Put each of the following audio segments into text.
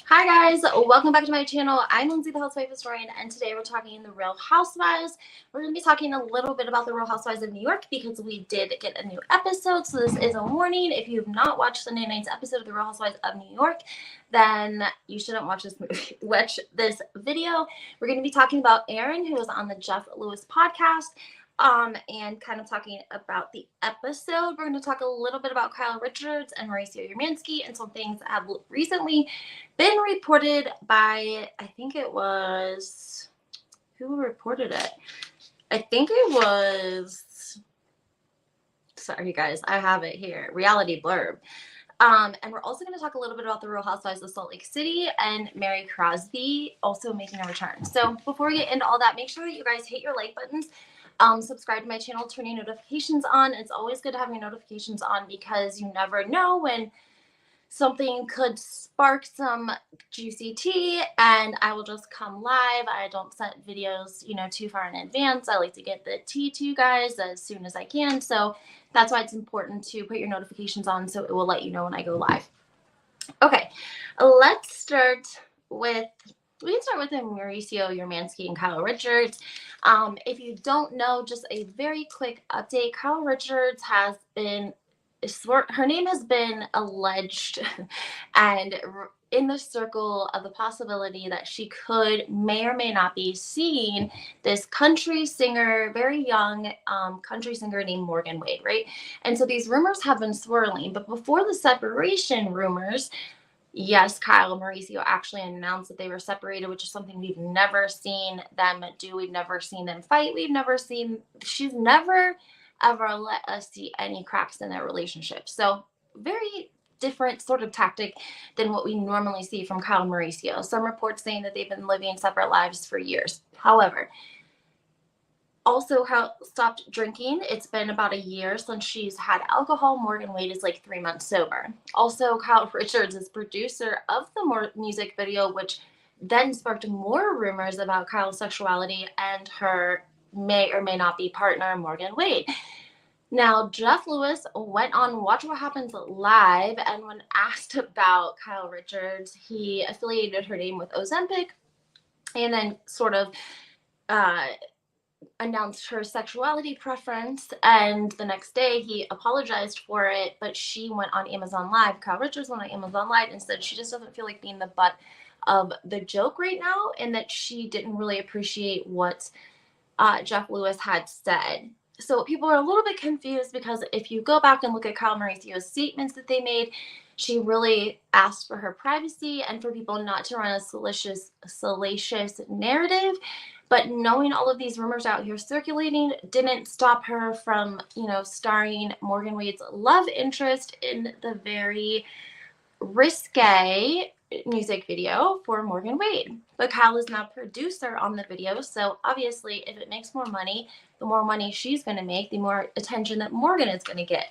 Hi guys, welcome back to my channel. I'm Lindsay, the housewife historian, and today we're talking the Real Housewives. We're going to be talking a little bit about the Real Housewives of New York because we did get a new episode. So this is a warning. If you have not watched Sunday night's episode of the Real Housewives of New York, then you shouldn't watch this movie. Watch this video. We're going to be talking about Erin, who was on the Jeff Lewis podcast. And kind of talking about the episode. We're going to talk a little bit about Kyle Richards and Mauricio and some things that have recently been reported by, I think it was, who reported it? I think it was, sorry guys, I have it here, Reality Blurb. And we're also going to talk a little bit about the Real Housewives of Salt Lake City and Mary Crosby also making a return. So before we get into all that, make sure that you guys hit your like buttons. Subscribe to my channel, turn your notifications on. It's always good to have your notifications on because you never know when something could spark some juicy tea and I will just come live. I don't set videos, too far in advance. I like to get the tea to you guys as soon as I can. So that's why it's important to put your notifications on so it will let you know when I go live. Okay, let's start with Mauricio, Umansky, and Kyle Richards. If you don't know, just a very quick update. Kyle Richards has been, her name has been alleged and in the circle of the possibility that she may or may not be seeing this country singer, very young country singer named Morgan Wade, right? And so these rumors have been swirling, but before the separation rumors, yes, Kyle and Mauricio actually announced that they were separated, which is something we've never seen them do. We've never seen them fight. She's never ever let us see any cracks in their relationship. So very different sort of tactic than what we normally see from Kyle and Mauricio. Some reports saying that they've been living separate lives for years. However, also stopped drinking. It's been about a year since she's had alcohol. Morgan Wade is like 3 months sober. Also, Kyle Richards is producer of the music video, which then sparked more rumors about Kyle's sexuality and her may or may not be partner, Morgan Wade. Now, Jeff Lewis went on Watch What Happens Live, and when asked about Kyle Richards, he affiliated her name with Ozempic and then sort of announced her sexuality preference, and the next day he apologized for it, but she went on Amazon Live. Kyle Richards went on Amazon Live and said she just doesn't feel like being the butt of the joke right now and that she didn't really appreciate what Jeff Lewis had said. So people are a little bit confused because if you go back and look at Kyle Mauricio's statements that they made, she really asked for her privacy and for people not to run a salacious narrative. But knowing all of these rumors out here circulating didn't stop her from, starring Morgan Wade's love interest in the very risque music video for Morgan Wade. But Kyle is now producer on the video, so obviously if it makes more money, the more money she's going to make, the more attention that Morgan is going to get.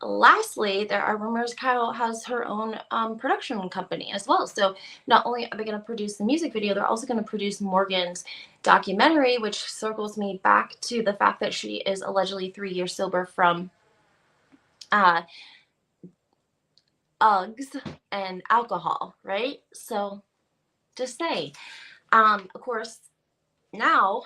Lastly, there are rumors Kyle has her own production company as well. So not only are they going to produce the music video, they're also going to produce Morgan's documentary, which circles me back to the fact that she is allegedly 3 years sober from Uggs and alcohol, right? So just say, of course, now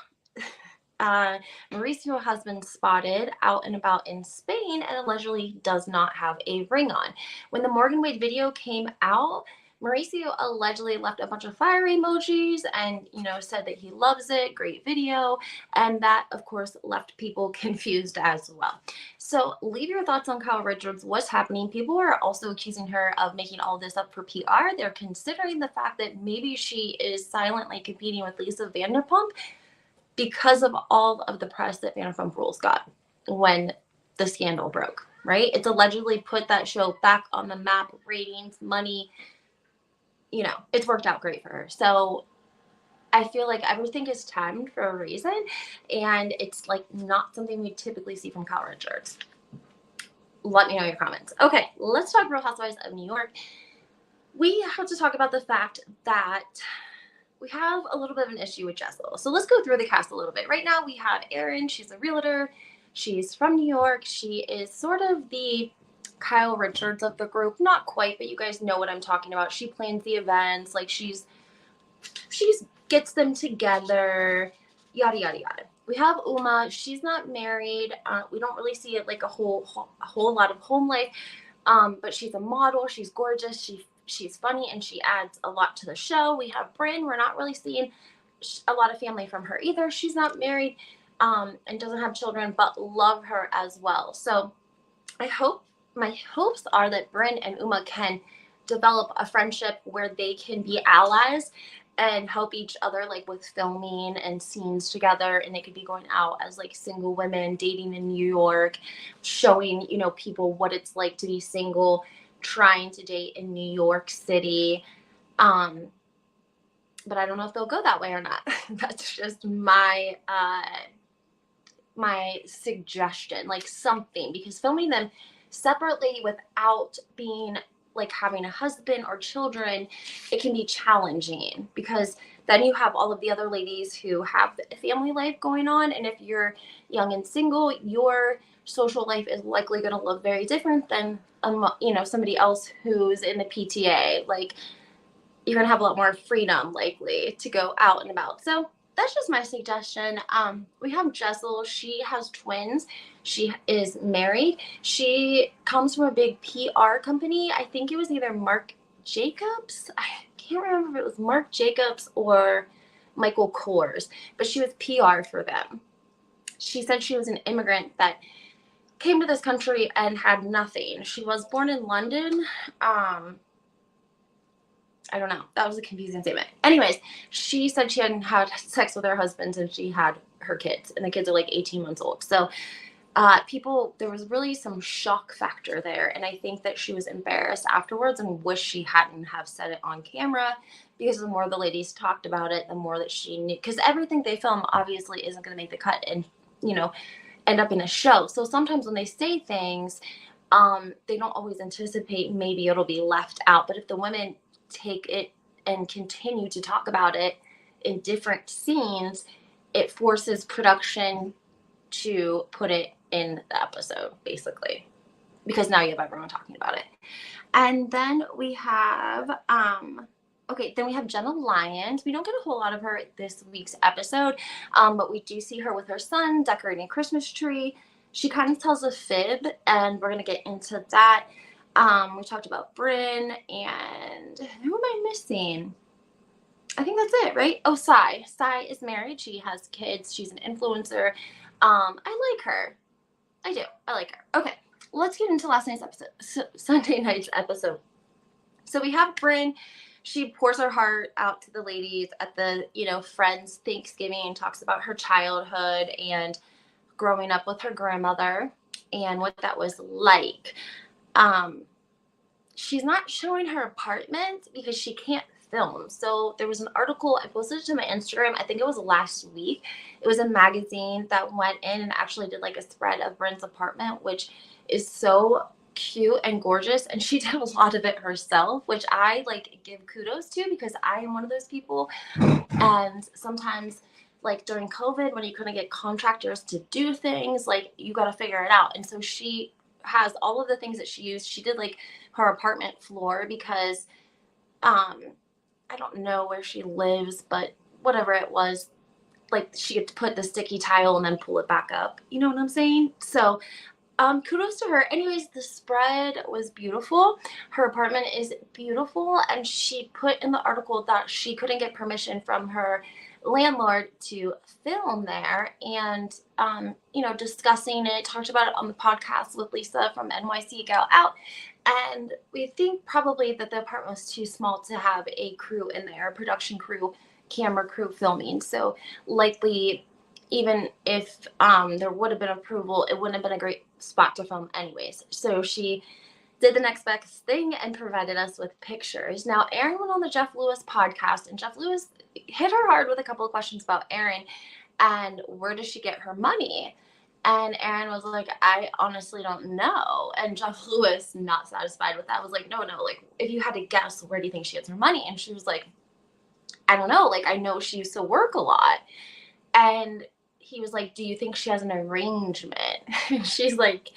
Mauricio has been spotted out and about in Spain and allegedly does not have a ring on. When the Morgan Wade video came out, Mauricio allegedly left a bunch of fire emojis and, said that he loves it, great video, and that, of course, left people confused as well. So leave your thoughts on Kyle Richards, what's happening. People are also accusing her of making all this up for PR. They're considering the fact that maybe she is silently competing with Lisa Vanderpump because of all of the press that Vanderpump Rules got when the scandal broke, right? It's allegedly put that show back on the map, ratings, money, it's worked out great for her. So I feel like everything is timed for a reason, and it's like not something we typically see from Kyle Richards. Let me know your comments. Okay, let's talk Real Housewives of New York. We have to talk about the fact that we have a little bit of an issue with Jessel. So let's go through the cast a little bit. Right now we have Erin. She's a realtor. She's from New York. She is sort of the Kyle Richards of the group. Not quite, but you guys know what I'm talking about. She plans the events. Like, she's gets them together, yada, yada, yada. We have Uma. She's not married. We don't really see it like a whole lot of home life. But she's a model. She's gorgeous. She's funny, and she adds a lot to the show. We have Bryn. We're not really seeing a lot of family from her either. She's not married, and doesn't have children, but love her as well. So my hopes are that Bryn and Uma can develop a friendship where they can be allies and help each other, like with filming and scenes together. And they could be going out as like single women dating in New York, showing, you know, people what it's like to be single, trying to date in New York City. But I don't know if they'll go that way or not. That's just my suggestion, like something, because filming them separately without being like having a husband or children, it can be challenging, because then you have all of the other ladies who have a family life going on. And if you're young and single, your social life is likely going to look very different than, you know, somebody else who's in the PTA. Like, you're going to have a lot more freedom likely to go out and about. So that's just my suggestion. We have Jessel. She has twins. She is married. She comes from a big PR company. I think it was either Marc Jacobs. I can't remember if it was Marc Jacobs or Michael Kors, but she was PR for them. She said she was an immigrant that came to this country and had nothing. She was born in London. I don't know. That was a confusing statement. Anyways, she said she hadn't had sex with her husband since she had her kids, and the kids are like 18 months old. So there was really some shock factor there. And I think that she was embarrassed afterwards and wished she hadn't have said it on camera, because the more the ladies talked about it, the more that she knew, because everything they film obviously isn't going to make the cut and, you know, end up in a show. So sometimes when they say things, they don't always anticipate maybe it'll be left out. But if the women take it and continue to talk about it in different scenes, it forces production to put it in the episode, basically, because now you have everyone talking about it. And then we have then we have Jenna Lyons. We don't get a whole lot of her this week's episode, but we do see her with her son decorating a Christmas tree. She kind of tells a fib, and we're going to get into that. We talked about Bryn, and who am I missing? I think that's it, right? Oh, Sai. Sai is married. She has kids. She's an influencer. I like her. I do. I like her. Okay, let's get into last night's episode, Sunday night's episode. So we have Bryn. She pours her heart out to the ladies at the, you know, Friends Thanksgiving, talks about her childhood and growing up with her grandmother and what that was like. She's not showing her apartment because she can't film. So there was an article, I posted it to my Instagram, I think it was last week. It was a magazine that went in and actually did like a spread of Bryn's apartment, which is so cute and gorgeous. And she did a lot of it herself, which I like give kudos to, because I am one of those people. And sometimes, like during COVID, when you couldn't get contractors to do things, like you got to figure it out. And so she has all of the things that she used. She did like her apartment floor because I don't know where she lives, but whatever it was, like she could put the sticky tile and then pull it back up. You know what I'm saying? So kudos to her. Anyways, the spread was beautiful. Her apartment is beautiful. And she put in the article that she couldn't get permission from her landlord to film there, and you know, discussing it, talked about it on the podcast with Lisa from NYC Gal Out, and we think probably that the apartment was too small to have a crew in there, a production crew, camera crew filming. So likely, even if there would have been approval, it wouldn't have been a great spot to film anyways. So she did the next best thing and provided us with pictures. Now, Erin went on the Jeff Lewis podcast, and Jeff Lewis hit her hard with a couple of questions about Erin and where does she get her money? And Erin was like, I honestly don't know. And Jeff Lewis, not satisfied with that, was like, no, like, if you had to guess, where do you think she gets her money? And she was like, I don't know. Like, I know she used to work a lot. And he was like, do you think she has an arrangement? And she's like,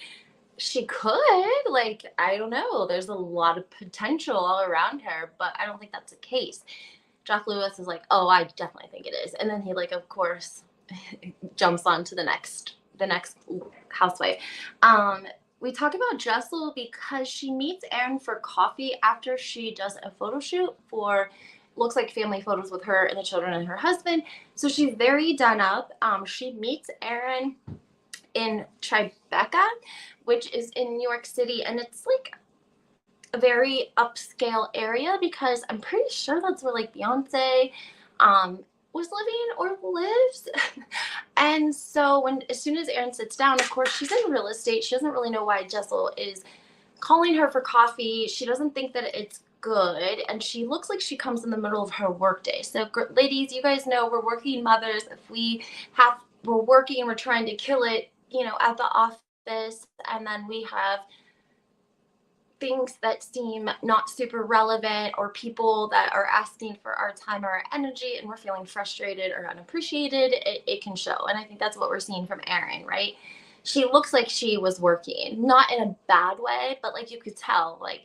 She could, like, I don't know. There's a lot of potential all around her, but I don't think that's the case. Jeff Lewis is like, oh, I definitely think it is. And then he, like, of course, jumps on to the next housewife. Um, we talk about Jessel because she meets Aaron for coffee after she does a photo shoot for looks like family photos with her and the children and her husband. So she's very done up. She meets Aaron in Tribeca, which is in New York City, and it's like a very upscale area because I'm pretty sure that's where like Beyonce was living or lives. And so as soon as Erin sits down, of course she's in real estate. She doesn't really know why Jessel is calling her for coffee. She doesn't think that it's good, and she looks like she comes in the middle of her workday. So ladies, you guys know we're working mothers. If we're working, we're trying to kill it, at the office, and then we have things that seem not super relevant or people that are asking for our time or our energy and we're feeling frustrated or unappreciated, it can show. And I think that's what we're seeing from Erin, right? She looks like she was working, not in a bad way, but like you could tell, like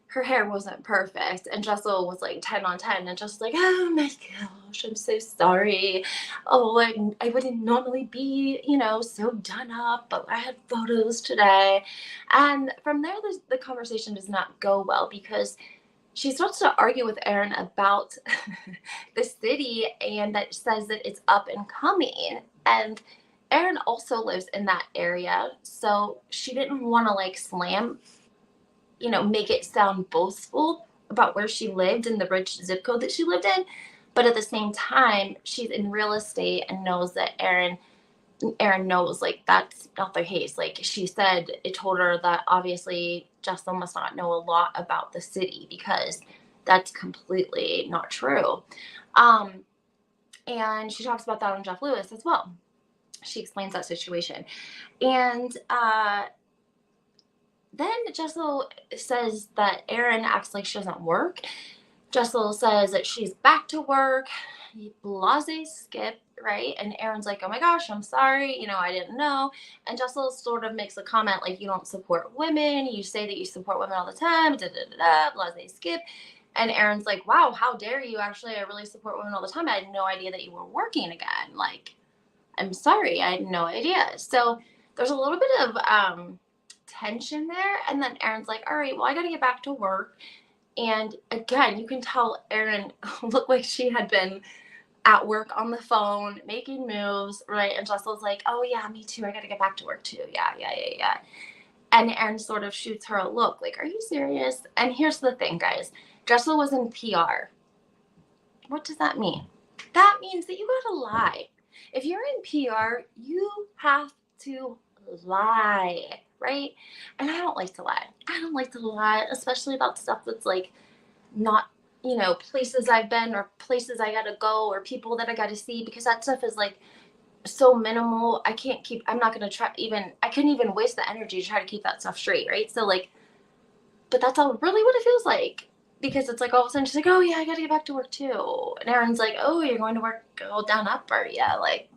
her hair wasn't perfect, and Jessel was like 10 on 10, and just like, oh my gosh, I'm so sorry. Oh, I wouldn't normally be, so done up, but I had photos today. And from there, the conversation does not go well because she starts to argue with Erin about the city and that says that it's up and coming. And Erin also lives in that area, so she didn't want to like slam make it sound boastful about where she lived and the rich zip code that she lived in. But at the same time, she's in real estate and knows that Erin knows like that's not the case. Like she said, it told her that obviously Jessel must not know a lot about the city because that's completely not true. And she talks about that on Jeff Lewis as well. She explains that situation. And then Jessel says that Erin acts like she doesn't work. Jessel says that she's back to work. Blase skip, right? And Erin's like, oh my gosh, I'm sorry. I didn't know. And Jessel sort of makes a comment like, you don't support women. You say that you support women all the time. Da, da, da, da, blase skip. And Erin's like, wow, how dare you? Actually, I really support women all the time. I had no idea that you were working again. Like, I'm sorry. I had no idea. So there's a little bit of tension there. And then Erin's like, all right, well, I got to get back to work. And again, you can tell Erin looked like she had been at work on the phone, making moves, right? And Jessel's like, oh yeah, me too. I got to get back to work too. Yeah. And Erin sort of shoots her a look like, are you serious? And here's the thing, guys. Jessel was in PR. What does that mean? That means that you got to lie. If you're in PR, you have to lie, right? And I don't like to lie. I don't like to lie, especially about stuff that's like not, places I've been or places I gotta go or people that I gotta see, because that stuff is like so minimal. I'm not gonna I couldn't even waste the energy to try to keep that stuff straight, right? So like, but that's all really what it feels like. Because it's like all of a sudden she's like, oh yeah, I gotta get back to work too. And Erin's like, oh, you're going to work all down up, are ya? Like,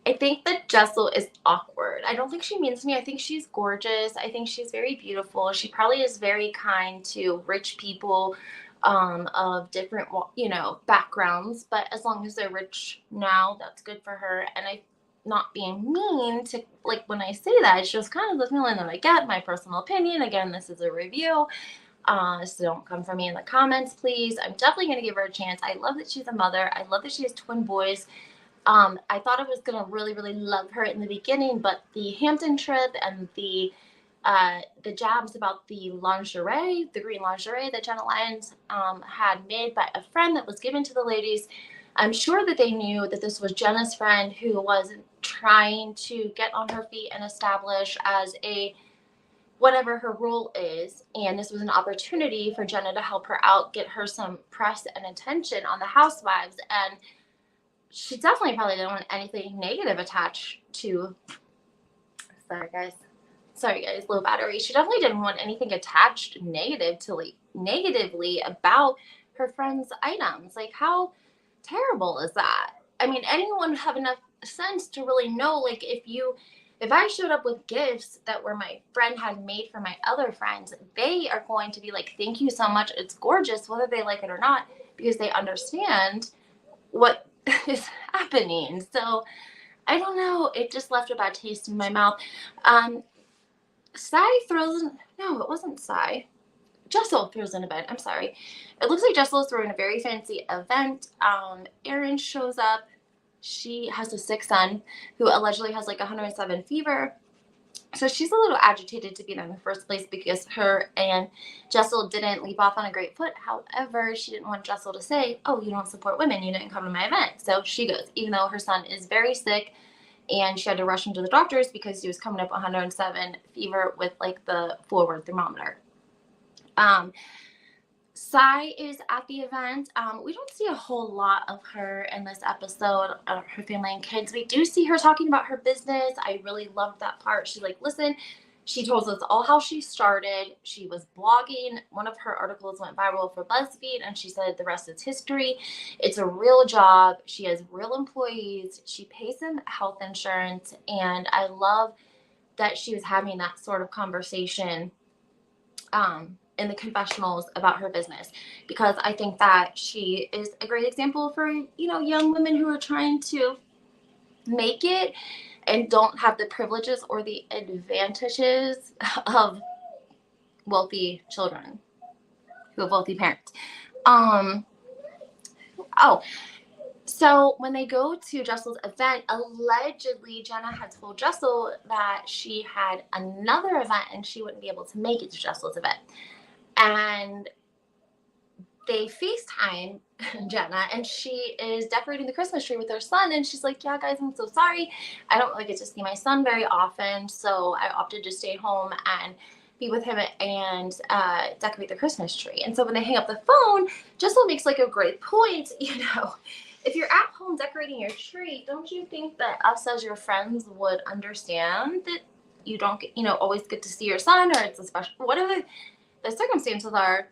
I think that Jessel is awkward. I don't think she means me. I think she's gorgeous. I think she's very beautiful. She probably is very kind to rich people of different, backgrounds. But as long as they're rich now, that's good for her. And I'm not being mean to, like, when I say that, it's just kind of the feeling that I get, my personal opinion. Again, this is a review. So don't come for me in the comments, please. I'm definitely going to give her a chance. I love that she's a mother. I love that she has twin boys. I thought I was going to really, really love her in the beginning, but the Hampton trip and the jabs about the lingerie, the green lingerie that Jenna Lyons had made by a friend that was given to the ladies, I'm sure that they knew that this was Jenna's friend who was trying to get on her feet and establish as whatever her role is. And this was an opportunity for Jenna to help her out, get her some press and attention on the Housewives. And she definitely probably didn't want anything negative attached to, sorry guys, low battery. She definitely didn't want anything attached negatively about her friend's items. Like, how terrible is that? I mean, anyone would have enough sense to really know, like, if you If I showed up with gifts that were my friend had made for my other friends, they are going to be like, thank you so much. It's gorgeous, whether they like it or not, because they understand what is happening. So I don't know. It just left a bad taste in my mouth. Sai throws, no, it wasn't Sai. Jessel throws in a bed. I'm sorry. It looks like Jessel is throwing a very fancy event. Erin shows up. She has a sick son who allegedly has like 107 fever. So she's a little agitated to be there in the first place because her and Jessel didn't leave off on a great foot. However, she didn't want Jessel to say, oh, you don't support women. You didn't come to my event. So she goes, even though her son is very sick and she had to rush him to the doctors because he was coming up 107 fever with like the forward thermometer. Sai is at the event. We don't see a whole lot of her in this episode, her family and kids. We do see her talking about her business. I really loved that part. She's like, listen, she told us all how she started. She was blogging. One of her articles went viral for BuzzFeed, and she said the rest is history. It's a real job. She has real employees. She pays them health insurance, and I love that she was having that sort of conversation in the confessionals about her business, because I think that she is a great example for, young women who are trying to make it and don't have the privileges or the advantages of wealthy children who have wealthy parents. So when they go to Jessel's event, allegedly Jenna had told Jessel that she had another event and she wouldn't be able to make it to Jessel's event. And they FaceTime Jenna, and she is decorating the Christmas tree with her son. And she's like, yeah, guys, I'm so sorry. I don't really get to see my son very often. So I opted to stay home and be with him and decorate the Christmas tree. And so when they hang up the phone, Jessel makes like a great point, if you're at home decorating your tree, don't you think that us as your friends would understand that you don't get, always get to see your son, or it's a special, whatever the circumstances are?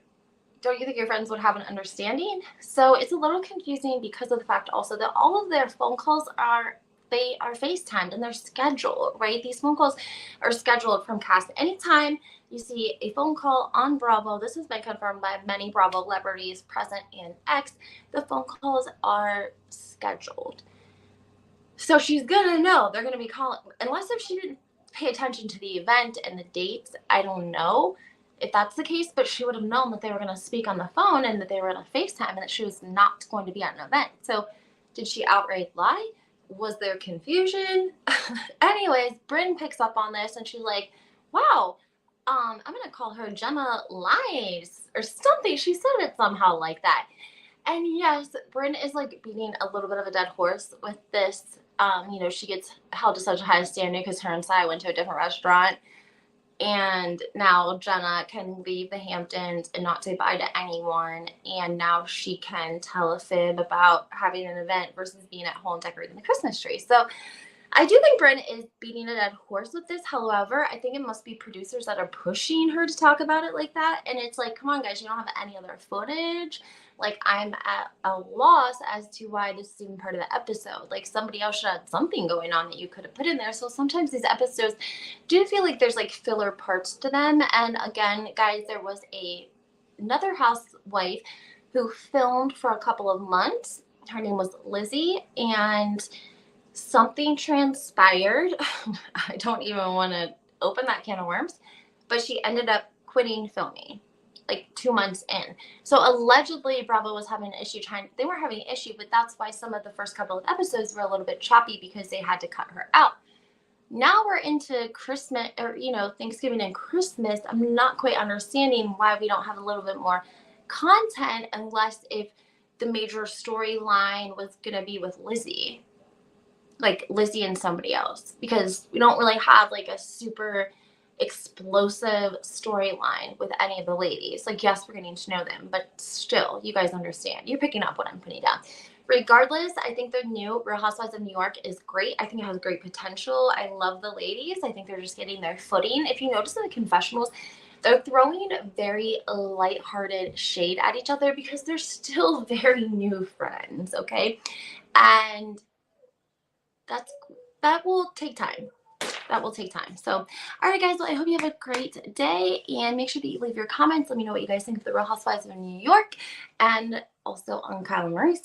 Don't you think your friends would have an understanding? So it's a little confusing because of the fact also that all of their phone calls are FaceTimed and they're scheduled, right? These phone calls are scheduled from cast. Anytime you see a phone call on Bravo, this has been confirmed by many Bravo celebrities present in X, the phone calls are scheduled. So she's gonna know they're gonna be calling, unless if she didn't pay attention to the event and the dates. I don't know if that's the case, but she would have known that they were going to speak on the phone and that they were going to FaceTime and that she was not going to be at an event. So did she outright lie? Was there confusion? Anyways, Brynn picks up on this and she's like, wow, I'm going to call her Jenna Lies or something. She said it somehow like that. And yes, Brynn is like beating a little bit of a dead horse with this. She gets held to such a high standard because her and Sai went to a different restaurant. And now Jenna can leave the Hamptons and not say bye to anyone. And now she can tell a fib about having an event versus being at home decorating the Christmas tree. So I do think Brynn is beating a dead horse with this. However, I think it must be producers that are pushing her to talk about it like that. And it's like, come on, guys, you don't have any other footage. Like, I'm at a loss as to why this is even part of the episode. Like, somebody else should have something going on that you could have put in there. So sometimes these episodes do feel like there's like filler parts to them. And again, guys, there was another housewife who filmed for a couple of months. Her name was Lizzie, and something transpired. I don't even want to open that can of worms, but she ended up quitting filming like 2 months in. So allegedly Bravo was having an issue they weren't having an issue, but that's why some of the first couple of episodes were a little bit choppy because they had to cut her out. Now we're into Christmas, or Thanksgiving and Christmas. I'm not quite understanding why we don't have a little bit more content, unless if the major storyline was going to be with Lizzie. Like Lizzie and somebody else, because we don't really have like a super explosive storyline with any of the ladies. Like, yes, we're getting to know them, but still, you guys understand. You're picking up what I'm putting down. Regardless, I think the new Real Housewives of New York is great. I think it has great potential. I love the ladies. I think they're just getting their footing. If you notice in the confessionals, they're throwing very lighthearted shade at each other because they're still very new friends, okay? And that will take time. that will take time. So, all right, guys. Well, I hope you have a great day, and make sure that you leave your comments. Let me know what you guys think of the Real Housewives of New York, and also on Kyle and Mauricio.